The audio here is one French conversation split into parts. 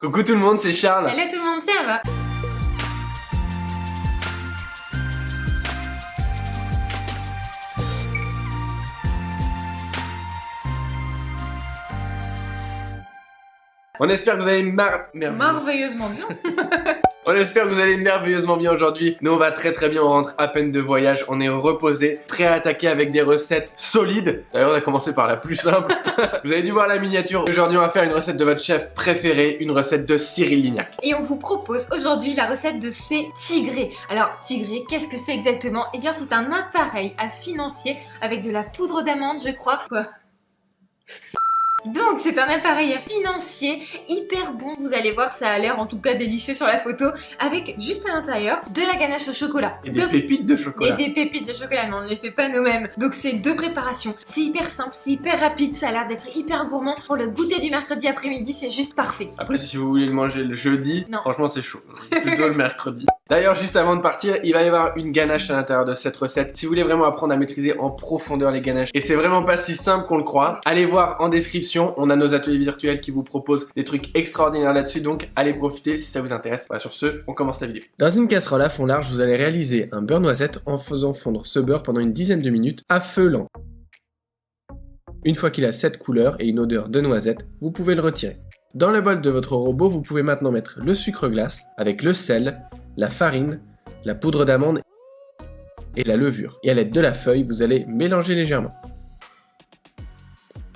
Coucou tout le monde, c'est Charles. Hello tout le monde, c'est Ava. On espère que vous allez Merveilleusement bien. On espère que vous allez merveilleusement bien aujourd'hui. Nous on va très bien, on rentre à peine de voyage, on est reposé, prêt à attaquer avec des recettes solides. D'ailleurs on a commencé par la plus simple. Vous avez dû voir la miniature. Aujourd'hui on va faire une recette de votre chef préféré, une recette de Cyril Lignac. Et on vous propose aujourd'hui la recette de ces tigrés. Alors tigrés, qu'est-ce que c'est exactement? Eh bien c'est un appareil à financier avec de la poudre d'amande je crois. Quoi? Donc c'est un appareil à financier hyper bon, vous allez voir ça a l'air en tout cas délicieux sur la photo, avec juste à l'intérieur de la ganache au chocolat. Et des pépites de chocolat. Et des pépites de chocolat, mais on ne les fait pas nous-mêmes. Donc c'est deux préparations, c'est hyper simple, c'est hyper rapide, ça a l'air d'être hyper gourmand. Pour le goûter du mercredi après-midi, c'est juste parfait. Après si vous voulez le manger le jeudi, non. Franchement c'est chaud, plutôt le mercredi. D'ailleurs juste avant de partir, il va y avoir une ganache à l'intérieur de cette recette. Si vous voulez vraiment apprendre à maîtriser en profondeur les ganaches, et c'est vraiment pas si simple qu'on le croit, allez voir en description, on a nos ateliers virtuels qui vous proposent des trucs extraordinaires là-dessus, donc allez profiter si ça vous intéresse. Voilà, sur ce, on commence la vidéo. Dans une casserole à fond large, vous allez réaliser un beurre noisette en faisant fondre ce beurre pendant une dizaine de minutes à feu lent. Une fois qu'il a cette couleur et une odeur de noisette, vous pouvez le retirer. Dans le bol de votre robot, vous pouvez maintenant mettre le sucre glace avec le sel, la farine, la poudre d'amande et la levure. Et à l'aide de la feuille, vous allez mélanger légèrement.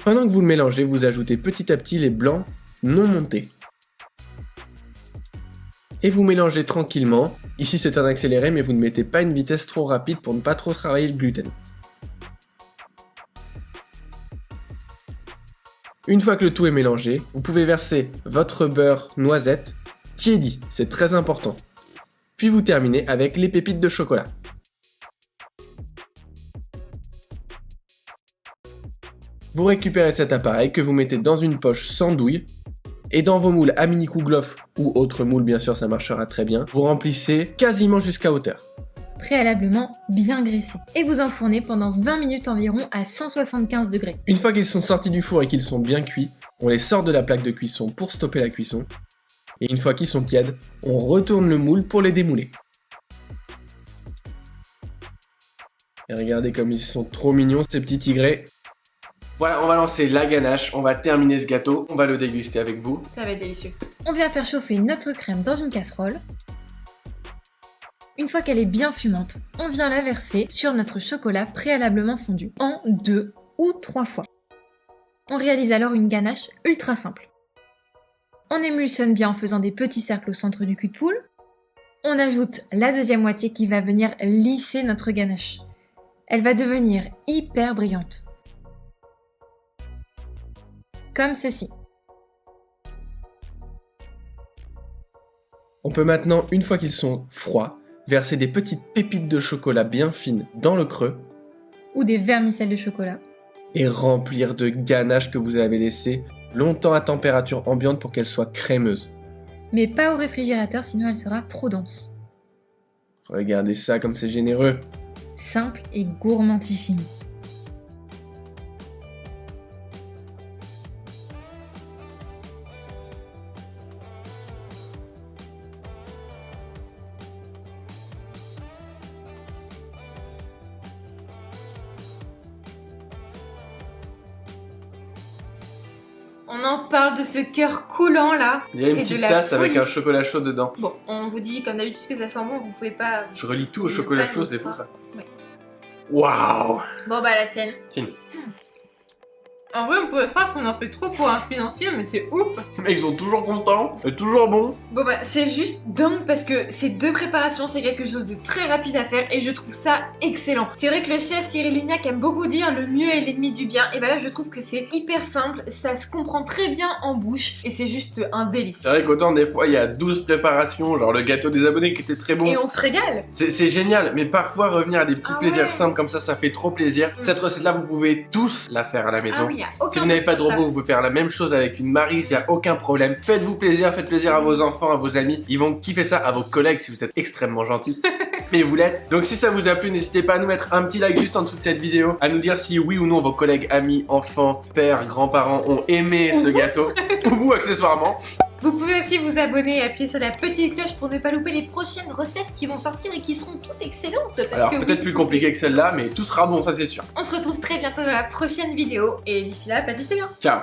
Pendant que vous le mélangez, vous ajoutez petit à petit les blancs non montés. Et vous mélangez tranquillement. Ici c'est un accéléré, mais vous ne mettez pas une vitesse trop rapide pour ne pas trop travailler le gluten. Une fois que le tout est mélangé, vous pouvez verser votre beurre noisette tiédi, c'est très important. Puis vous terminez avec les pépites de chocolat. Vous récupérez cet appareil que vous mettez dans une poche sans douille et dans vos moules à mini Kouglof ou autre moule, bien sûr ça marchera très bien, vous remplissez quasiment jusqu'à hauteur. Préalablement bien graissés. Et vous enfournez pendant 20 minutes environ à 175 degrés. Une fois qu'ils sont sortis du four et qu'ils sont bien cuits, on les sort de la plaque de cuisson pour stopper la cuisson. Et une fois qu'ils sont tièdes, on retourne le moule pour les démouler. Et regardez comme ils sont trop mignons ces petits tigrés. Voilà, on va lancer la ganache, on va terminer ce gâteau, on va le déguster avec vous. Ça va être délicieux. On vient faire chauffer notre crème dans une casserole. Une fois qu'elle est bien fumante, on vient la verser sur notre chocolat préalablement fondu en 2 ou 3 fois. On réalise alors une ganache ultra simple. On émulsionne bien en faisant des petits cercles au centre du cul de poule. On ajoute la deuxième moitié qui va venir lisser notre ganache. Elle va devenir hyper brillante. Comme ceci. On peut maintenant, une fois qu'ils sont froids, verser des petites pépites de chocolat bien fines dans le creux. Ou des vermicelles de chocolat. Et remplir de ganache que vous avez laissé longtemps à température ambiante pour qu'elle soit crémeuse. Mais pas au réfrigérateur, sinon elle sera trop dense. Regardez ça comme c'est généreux. Simple et gourmandissime. On en parle de ce cœur coulant là. Il y a une petite tasse avec un chocolat chaud dedans. Bon, on vous dit comme d'habitude que ça sent bon, vous pouvez pas... Je relis tout au chocolat chaud, c'est fou ça. Oui. Waouh. Bon bah la tienne. Tiens. En vrai, on pourrait croire qu'on en fait trop pour un financier, mais c'est ouf. Mais ils sont toujours contents, c'est toujours bon. Bon bah c'est juste dingue parce que ces deux préparations, c'est quelque chose de très rapide à faire et je trouve ça excellent. C'est vrai que le chef Cyril Lignac aime beaucoup dire le mieux est l'ennemi du bien, et bah là je trouve que c'est hyper simple, ça se comprend très bien en bouche et c'est juste un délice. C'est vrai qu'autant des fois il y a 12 préparations, genre le gâteau des abonnés qui était très bon. Et on se régale. C'est génial, mais parfois revenir à des petits plaisirs ouais. simples comme ça fait trop plaisir. Cette recette là vous pouvez tous la faire à la maison. Oui. Si vous n'avez pas de robot, vous pouvez faire la même chose avec une Maryse, il n'y a aucun problème. Faites-vous plaisir, faites plaisir à vos enfants, à vos amis. Ils vont kiffer ça, à vos collègues si vous êtes extrêmement gentils. Mais vous l'êtes. Donc si ça vous a plu, n'hésitez pas à nous mettre un petit like juste en dessous de cette vidéo, à nous dire si oui ou non vos collègues, amis, enfants, pères, grands-parents ont aimé ce gâteau. Ou vous accessoirement. Vous pouvez aussi vous abonner et appuyer sur la petite cloche pour ne pas louper les prochaines recettes qui vont sortir et qui seront toutes excellentes. Alors peut-être plus compliqué que celle-là, mais tout sera bon, ça c'est sûr. On se retrouve très bientôt dans la prochaine vidéo et d'ici là, pâtissez bien. Ciao.